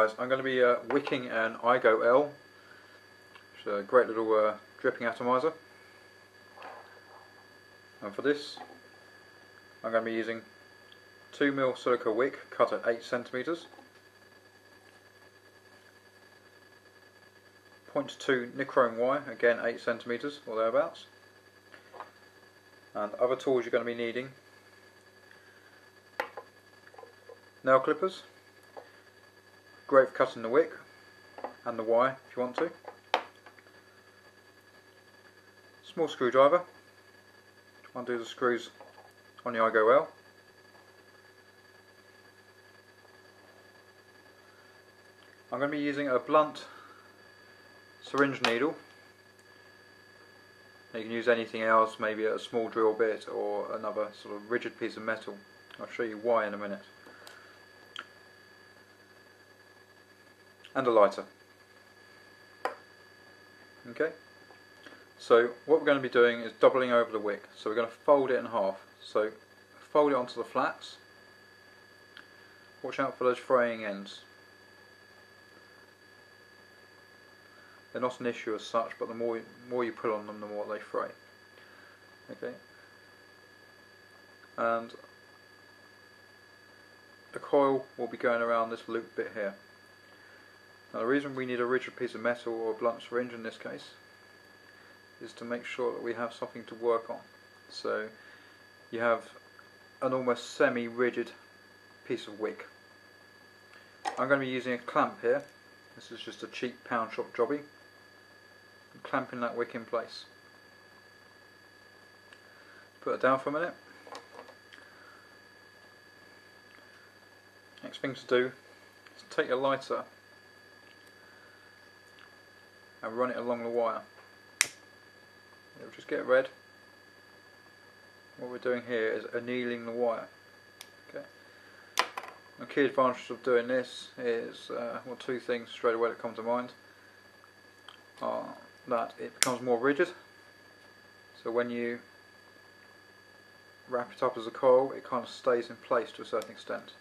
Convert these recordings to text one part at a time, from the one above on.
guys, I'm going to be wicking an Igo-L, which is a great little dripping atomizer. And for this I'm going to be using 2mm silica wick cut at 8 cm, 0.2 nichrome wire, again 8 cm or thereabouts. And other tools you're going to be needing: nail clippers, great for cutting the wick and the wire if you want to, small screwdriver to undo the screws on the Igo-L, I'm going to be using a blunt syringe needle. You can use anything else, maybe a small drill bit or another sort of rigid piece of metal. I'll show you why in a minute. And a lighter. Okay, so what we're going to be doing is doubling over the wick. So we're going to fold it in half. So fold it onto the flats. Watch out for those fraying ends. They're not an issue as such, but the more you put on them, the more they fray. Okay, and the coil will be going around this loop bit here. Now the reason we need a rigid piece of metal or a blunt syringe in this case is to make sure that we have something to work on. So you have an almost semi-rigid piece of wick. I'm going to be using a clamp here. This is just a cheap pound shop jobby. I'm clamping that wick in place. Put it down for a minute. Next thing to do is take your lighter and run it along the wire. It'll just get red. What we're doing here is annealing the wire. Okay. The key advantage of doing this is, well, two things straight away that come to mind are that it becomes more rigid. So when you wrap it up as a coil, it kind of stays in place to a certain extent.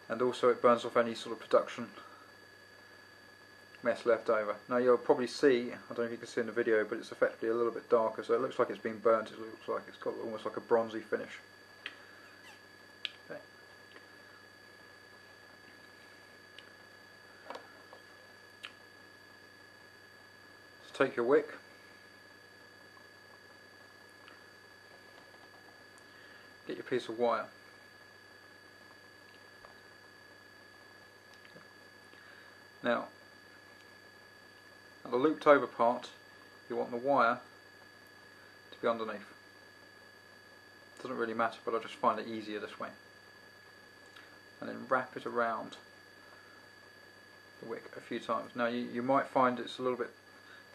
And also it burns off any sort of production mess left over. Now you'll probably see, I don't know if you can see in the video, but it's effectively a little bit darker, so it looks like it's been burnt. It looks like it's got almost like a bronzy finish. Okay. So take your wick, get your piece of wire. Now, at the looped over part, you want the wire to be underneath. It doesn't really matter, but I just find it easier this way. And then wrap it around the wick a few times. Now you might find it's a little bit,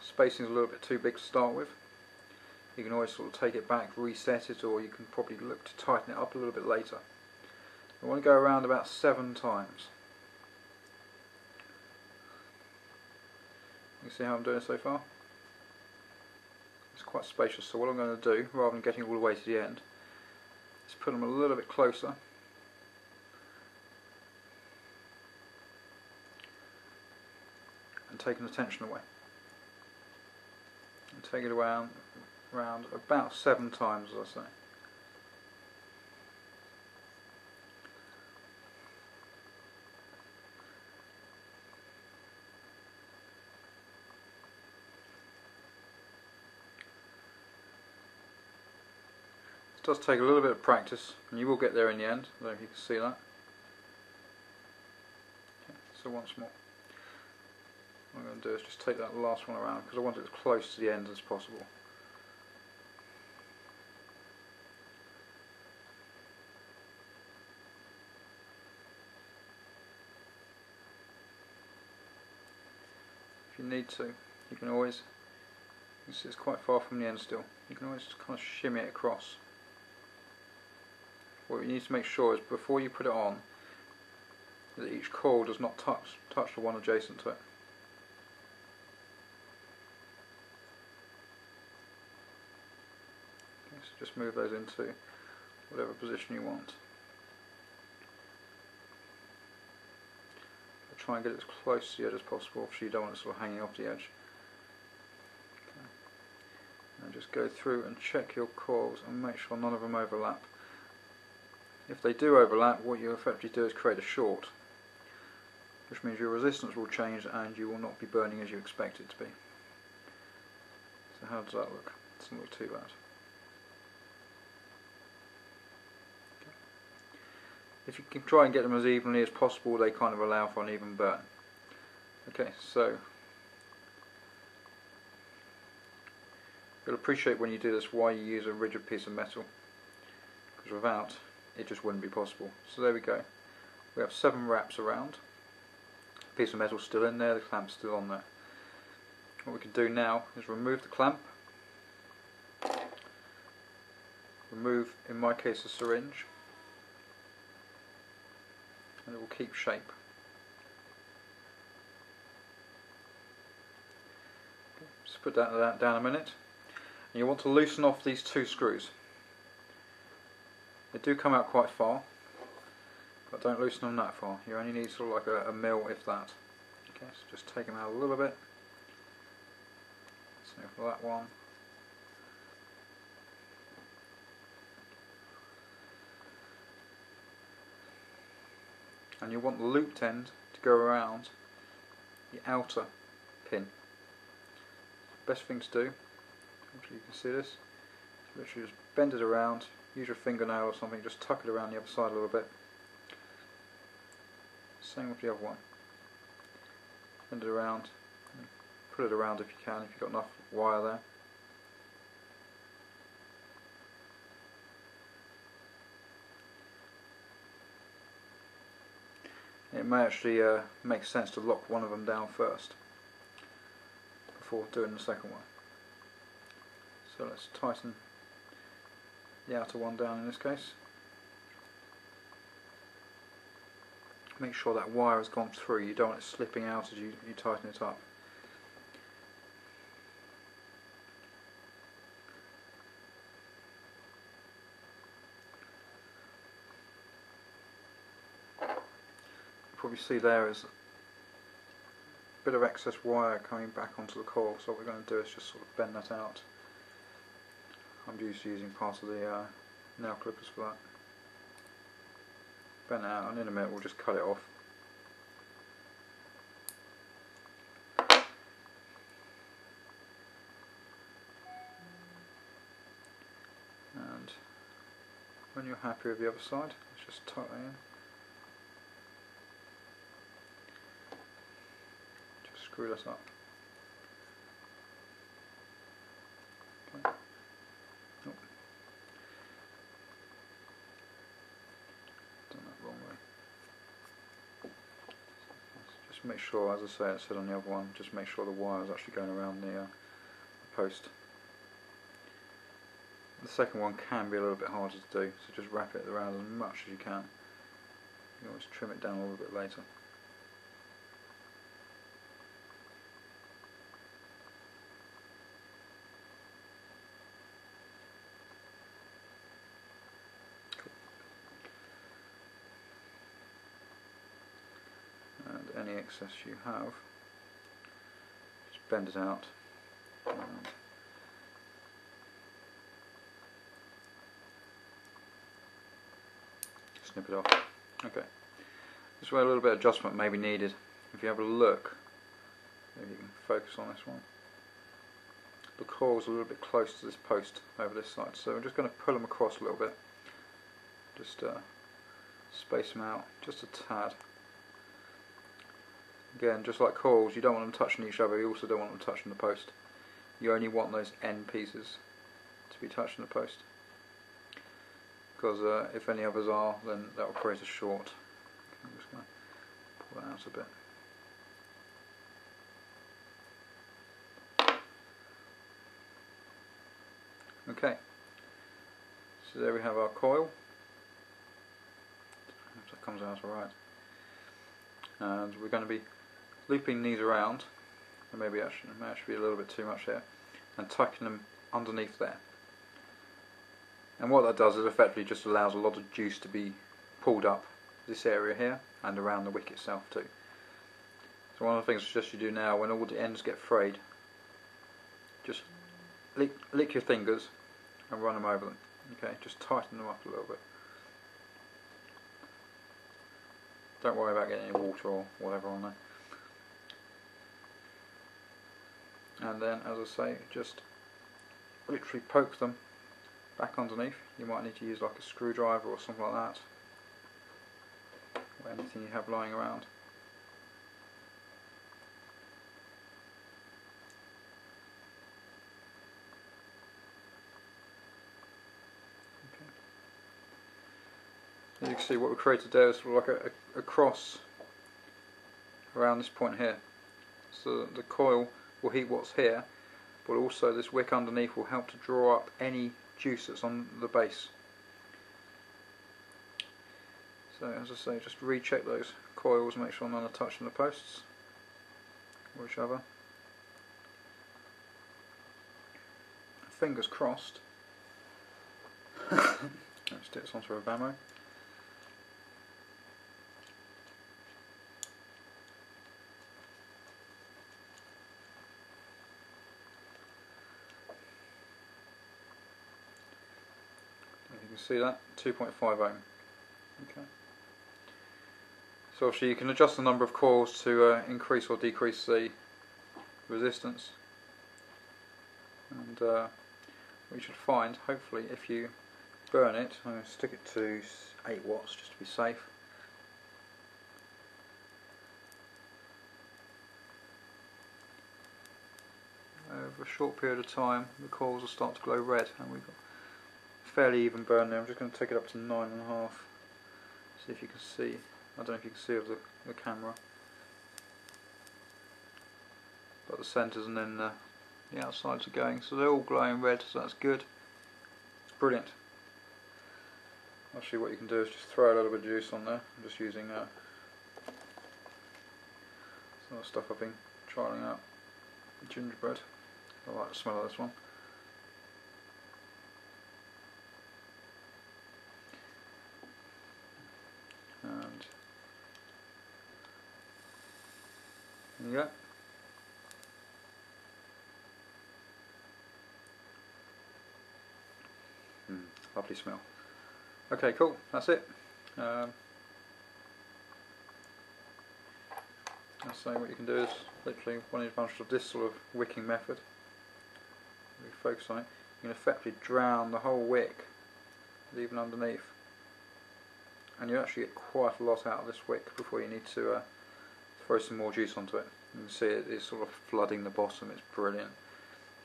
spacing is a little bit too big to start with. You can always sort of take it back, reset it, or you can probably look to tighten it up a little bit later. You want to go around about 7 times. You see how I'm doing so far? It's quite spacious, so what I'm going to do, rather than getting all the way to the end, is put them a little bit closer and taking the tension away. And take it around about 7 times, as I say. It does take a little bit of practice, and you will get there in the end. I don't know if you can see that. Okay, so once more, what I'm going to do is just take that last one around because I want it as close to the end as possible. If you need to, you can always, you see it's quite far from the end still, you can always just kind of shimmy it across. What you need to make sure is before you put it on that each coil does not touch the one adjacent to it. Okay, so just move those into whatever position you want. try and get it as close to the edge as possible, obviously you don't want it sort of hanging off the edge. Okay. And just go through and check your coils and make sure none of them overlap. If they do overlap, what you effectively do is create a short, which means your resistance will change and you will not be burning as you expect it to be. So how does that look? It doesn't look too bad. Okay. If you can try and get them as evenly as possible, they kind of allow for an even burn. Okay, so you'll appreciate when you do this why you use a rigid piece of metal, because without it just wouldn't be possible. So there we go. We have 7 wraps around. The piece of metal still in there, the clamp's still on there. What we can do now is remove the clamp, remove, in my case, a syringe, and it will keep shape. Okay, just put that down a minute. And you want to loosen off these 2 screws. They do come out quite far, but don't loosen them that far. You only need sort of like a mil, if that. Okay, so just take them out a little bit. So for that one. And you want the looped end to go around the outer pin. Best thing to do, hopefully you can see this, is literally just bend it around, use your fingernail or something, just tuck it around the other side a little bit. Same with the other one. Bend it around, put it around if you can, if you've got enough wire there. It may actually make sense to lock one of them down first before doing the second one. So let's tighten the outer one down in this case. Make sure that wire has gone through, you don't want it slipping out as you tighten it up. Probably see there is a bit of excess wire coming back onto the coil, so what we're going to do is just sort of bend that out. I'm used to using part of the nail clippers for that. Bend it out, and in a minute we'll just cut it off. And when you're happy with the other side, let's just tuck that in. Screw this up. Okay. Oh. Done that wrong way. Just make sure, as I say, it said on the other one, just make sure the wire is actually going around the post. The second one can be a little bit harder to do, so just wrap it around as much as you can. You can always trim it down a little bit later. Any excess you have, just bend it out and snip it off. Okay, this is where a little bit of adjustment may be needed. If you have a look, maybe you can focus on this one. The coil's a little bit close to this post over this side, so I'm just going to pull them across a little bit. Just space them out just a tad. Again, just like coils, you don't want them touching each other, you also don't want them touching the post. You only want those end pieces to be touching the post. Because if any others are, then that will create a short. Okay, I'm just going to pull that out a bit. Okay, so there we have our coil. If that comes out alright. And we're going to be looping these around, and maybe actually it may actually be a little bit too much here, and tucking them underneath there. And what that does is effectively just allows a lot of juice to be pulled up this area here and around the wick itself too. So one of the things I suggest you do now, when all the ends get frayed, just lick your fingers and run them over them. Okay, just tighten them up a little bit. Don't worry about getting any water or whatever on there. And then, as I say, just literally poke them back underneath. You might need to use like a screwdriver or something like that, or anything you have lying around. Okay. As you can see, what we created there is sort of like a cross around this point here. So the coil will heat what's here, but also this wick underneath will help to draw up any juice that's on the base. So as I say, just recheck those coils, make sure none are touching the posts or each other. Fingers crossed. Let's stick this onto a Vamo. You can see that 2.5 ohm. Okay. So obviously you can adjust the number of coils to increase or decrease the resistance, and what you should find, hopefully, if you burn it, I'm going to stick it to 8 watts just to be safe. Over a short period of time the coils will start to glow red, and we've got fairly even burn there. I'm just going to take it up to 9.5. See if you can see. I don't know if you can see of the camera, but the centres and then the outsides are going, so they're all glowing red, so that's good. It's brilliant. Actually, what you can do is just throw a little bit of juice on there. I'm just using some of the stuff I've been trialling out. Gingerbread. I like the smell of this one. And there you go. Lovely smell. Okay, cool, that's it. I'll say what you can do is literally one advantage of this sort of wicking method. Really focus on it. You can effectively drown the whole wick, even underneath, and you actually get quite a lot out of this wick before you need to throw some more juice onto it. You can see it's sort of flooding the bottom. It's brilliant,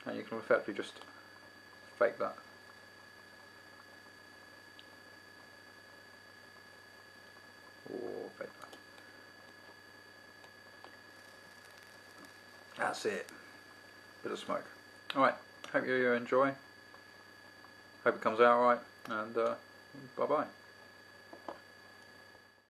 and you can effectively just fake that. Or fake that. That's it. Bit of smoke. Alright, hope you enjoy. Hope it comes out alright, and bye bye.